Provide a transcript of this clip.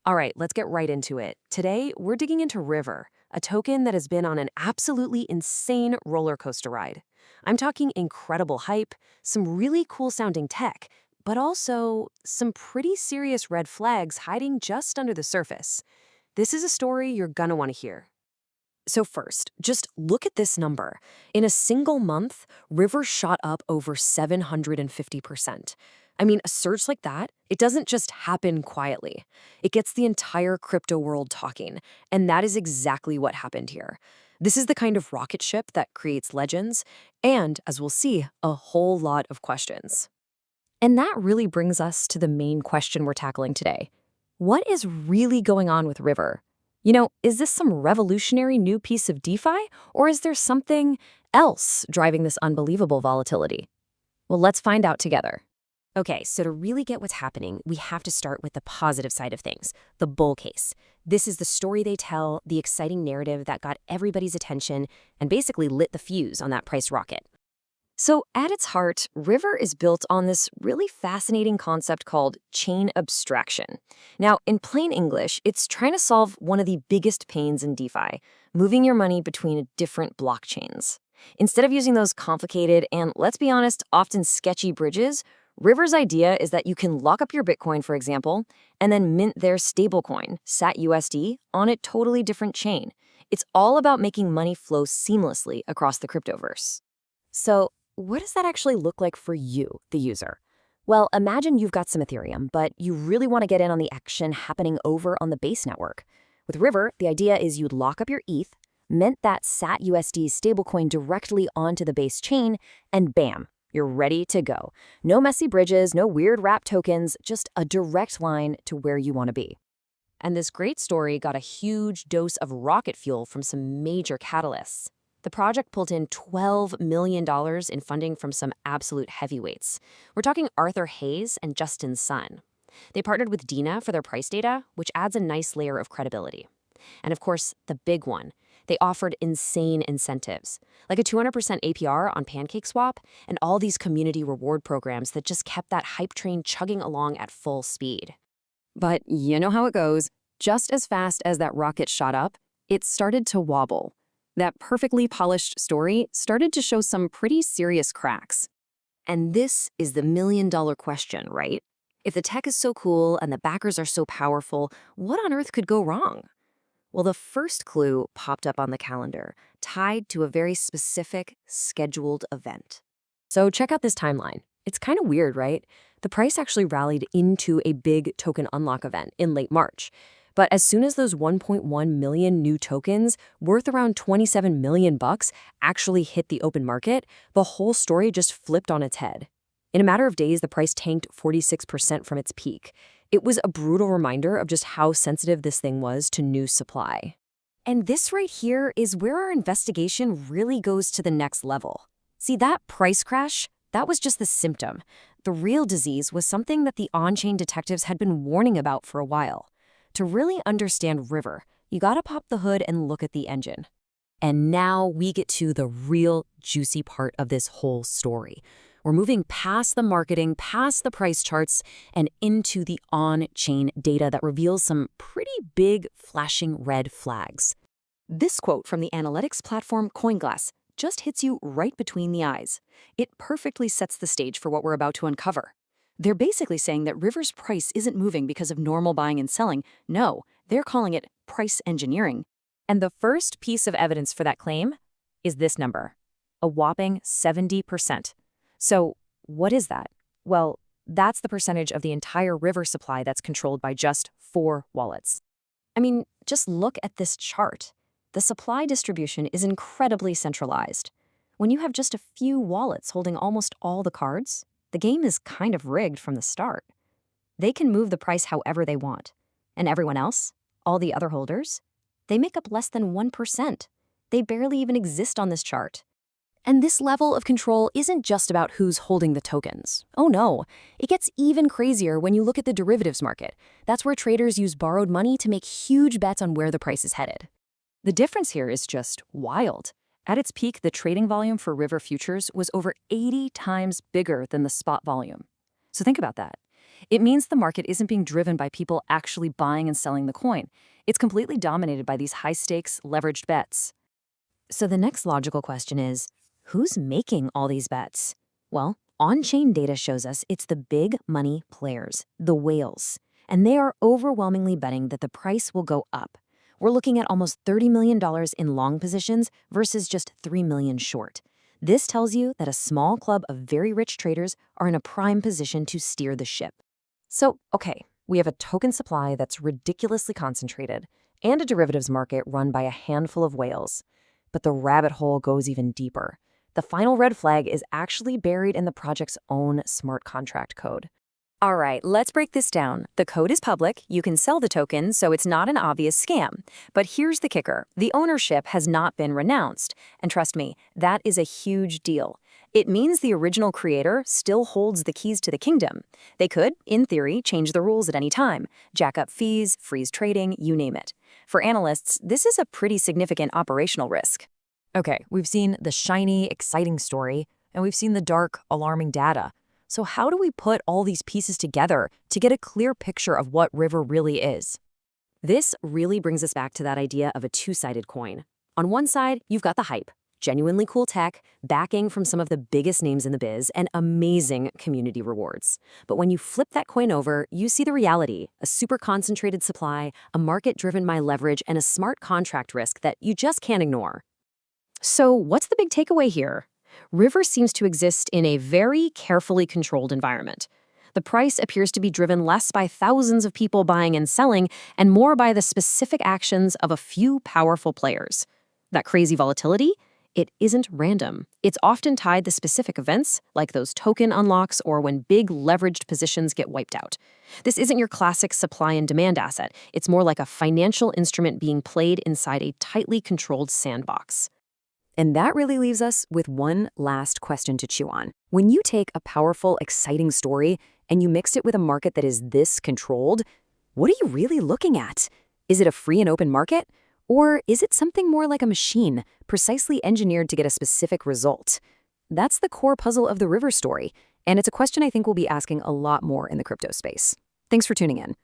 All right, let's get right into it. Today, we're digging into River, a token that has been on an absolutely insane roller coaster ride. I'm talking incredible hype, some really cool sounding tech, but also some pretty serious red flags hiding just under the surface. This is a story you're gonna want to hear. So first, just look at this number. In a single month, River shot up over 750%. I mean, a surge like that, it doesn't just happen quietly. It gets the entire crypto world talking, and that is exactly what happened here. This is the kind of rocket ship that creates legends, and, as we'll see, a whole lot of questions. And that really brings us to the main question we're tackling today. What is really going on with River? Is this some revolutionary new piece of DeFi, or is there something else driving this unbelievable volatility? Well, let's find out together. Okay, so to really get what's happening, we have to start with the positive side of things, the bull case. This is the story they tell, the exciting narrative that got everybody's attention and basically lit the fuse on that price rocket. So at its heart, River is built on this really fascinating concept called chain abstraction. Now, in plain English, it's trying to solve one of the biggest pains in DeFi, moving your money between different blockchains. Instead of using those complicated and, let's be honest, often sketchy bridges, River's idea is that you can lock up your Bitcoin, for example, and then mint their stablecoin, satUSD, on a totally different chain. It's all about making money flow seamlessly across the cryptoverse. So, what does that actually look like for you, the user? Well, imagine you've got some Ethereum, but you really want to get in on the action happening over on the base network. With River, the idea is you'd lock up your ETH, mint that satUSD stablecoin directly onto the base chain, and bam, you're ready to go. No messy bridges, no weird wrap tokens, just a direct line to where you want to be. And this great story got a huge dose of rocket fuel from some major catalysts. The project pulled in $12 million in funding from some absolute heavyweights. We're talking Arthur Hayes and Justin Sun. They partnered with Dina for their price data, which adds a nice layer of credibility. And of course, the big one. They offered insane incentives, like a 200% APR on PancakeSwap and all these community reward programs that just kept that hype train chugging along at full speed. But you know how it goes. Just as fast as that rocket shot up, it started to wobble. That perfectly polished story started to show some pretty serious cracks. And this is the million-dollar question, right? If the tech is so cool and the backers are so powerful, what on earth could go wrong? Well, the first clue popped up on the calendar, tied to a very specific, scheduled event. So check out this timeline. It's kind of weird, right? The price actually rallied into a big token unlock event in late March. But as soon as those 1.1 million new tokens, worth around 27 million bucks, actually hit the open market, the whole story just flipped on its head. In a matter of days, the price tanked 46% from its peak. It was a brutal reminder of just how sensitive this thing was to new supply. And this right here is where our investigation really goes to the next level. See, that price crash, that was just the symptom. The real disease was something that the on-chain detectives had been warning about for a while. To really understand River, you gotta pop the hood and look at the engine. And now we get to the real juicy part of this whole story. We're moving past the marketing, past the price charts, and into the on-chain data that reveals some pretty big flashing red flags. This quote from the analytics platform CoinGlass just hits you right between the eyes. It perfectly sets the stage for what we're about to uncover. They're basically saying that River's price isn't moving because of normal buying and selling. No, they're calling it price engineering. And the first piece of evidence for that claim is this number, a whopping 70%. So what is that? Well, that's the percentage of the entire River supply that's controlled by just 4 wallets. I mean, just look at this chart. The supply distribution is incredibly centralized. When you have just a few wallets holding almost all the cards, the game is kind of rigged from the start. They can move the price however they want. And everyone else, all the other holders, they make up less than 1%. They barely even exist on this chart. And this level of control isn't just about who's holding the tokens. Oh no, it gets even crazier when you look at the derivatives market. That's where traders use borrowed money to make huge bets on where the price is headed. The difference here is just wild. At its peak, the trading volume for River futures was over 80 times bigger than the spot volume. So think about that. It means the market isn't being driven by people actually buying and selling the coin. It's completely dominated by these high-stakes, leveraged bets. So the next logical question is, who's making all these bets? Well, on-chain data shows us it's the big money players, the whales, and they are overwhelmingly betting that the price will go up. We're looking at almost $30 million in long positions versus just $3 million short. This tells you that a small club of very rich traders are in a prime position to steer the ship. So, okay, we have a token supply that's ridiculously concentrated and a derivatives market run by a handful of whales. But the rabbit hole goes even deeper. The final red flag is actually buried in the project's own smart contract code. All right, let's break this down. The code is public, you can sell the token, so it's not an obvious scam. But here's the kicker. The ownership has not been renounced. And trust me, that is a huge deal. It means the original creator still holds the keys to the kingdom. They could, in theory, change the rules at any time, jack up fees, freeze trading, you name it. For analysts, this is a pretty significant operational risk. Okay, we've seen the shiny, exciting story, and we've seen the dark, alarming data. So how do we put all these pieces together to get a clear picture of what River really is? This really brings us back to that idea of a two-sided coin. On one side, you've got the hype, genuinely cool tech, backing from some of the biggest names in the biz, and amazing community rewards. But when you flip that coin over, you see the reality, a super concentrated supply, a market driven by leverage, and a smart contract risk that you just can't ignore. So what's the big takeaway here? River seems to exist in a very carefully controlled environment. The price appears to be driven less by thousands of people buying and selling and more by the specific actions of a few powerful players. That crazy volatility? It isn't random. It's often tied to specific events, like those token unlocks or when big leveraged positions get wiped out. This isn't your classic supply and demand asset. It's more like a financial instrument being played inside a tightly controlled sandbox. And that really leaves us with one last question to chew on. When you take a powerful, exciting story and you mix it with a market that is this controlled, what are you really looking at? Is it a free and open market? Or is it something more like a machine, precisely engineered to get a specific result? That's the core puzzle of the River story, and it's a question I think we'll be asking a lot more in the crypto space. Thanks for tuning in.